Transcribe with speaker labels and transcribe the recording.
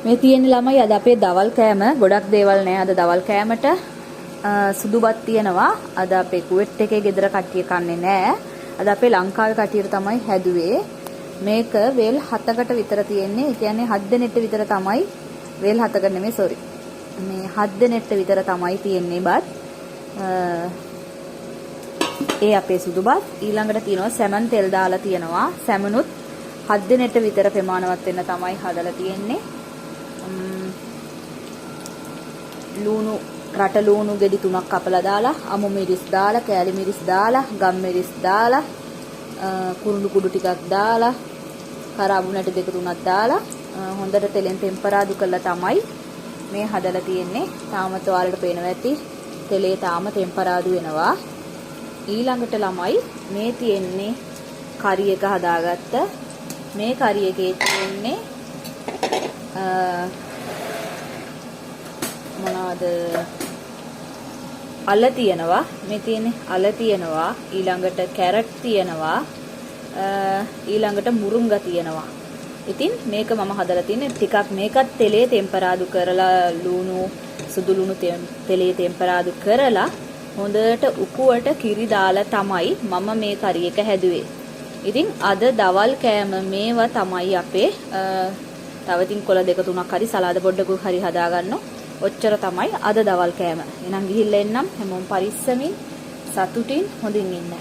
Speaker 1: මේ තියෙන ළමයි අද අපේ දවල් කෑම ගොඩක් දේවල් නෑ අද දවල් කෑමට සුදුබත් තියෙනවා. අද අපේ කුවෙට් එකේ ගෙදර කට්ටිය කන්නේ නෑ. අද අපේ ලංකාවේ කට්ටියට තමයි හැදුවේ. මේක වේල් 7කට විතර තියෙන්නේ. ඒ කියන්නේ 7 දෙනෙක්ට විතර තමයි වේල් 7කට නෙමෙයි සෝරි. මේ 7 දෙනෙක්ට විතර තමයි තියෙන්නේ බත්. ඒ අපේ සුදුබත් ඊළඟට තියෙනවා සැමන් තෙල් දාලා තියෙනවා. සැමනුත් 7 දෙනෙක්ට විතර ප්‍රමාණවත් වෙන්න තමයි හදලා තියෙන්නේ. ලුණු රට ලුණු ගෙඩි 3ක් කපලා දාලා අමු මිරිස් දාලා කෑලි මිරිස් දාලා ගම් මිරිස් දාලා කුරුළු කුඩු ටිකක් දාලා කරාබු නැටි 2-3ක් දාලා හොඳට තෙලෙන් ටෙම්පරාදු කරලා තමයි මේ හදලා තියෙන්නේ. තාමත් ඔයාලට පේනවා ඇති තෙලේ තාම ටෙම්පරාදු වෙනවා. ඊළඟට ළමයි මේ තියෙන්නේ කරි එක හදාගත්ත. මේ කරි එකේ තියෙන්නේ මොනවාද අල තියෙනවා. මේ තියෙන්නේ අල තියෙනවා. ඊළඟට කැරට් තියෙනවා. ඊළඟට මුරුංගා තියෙනවා. ඉතින් මේක මම හදලා තින්නේ ටිකක් මේකත් තෙලේ ටෙම්පරාදු කරලා ලුණු සුදු ලුණු තෙලේ ටෙම්පරාදු කරලා හොඳට උකුවට කිරි දාලා තමයි මම මේ කරි එක හැදුවේ. ඉතින් අද දවල් කෑම මේවා තමයි අපේ තව ඉතින් කොළ 2-3ක් හරි සලාද පොඩ්ඩකුත් හරි හදාගන්න. ඔච්චර තමයි අද දවල් කෑම. එහෙනම් ගිහිල්ලා එන්නම් හැමෝම පරිස්සමින් සතුටින් හොඳින් ඉන්න.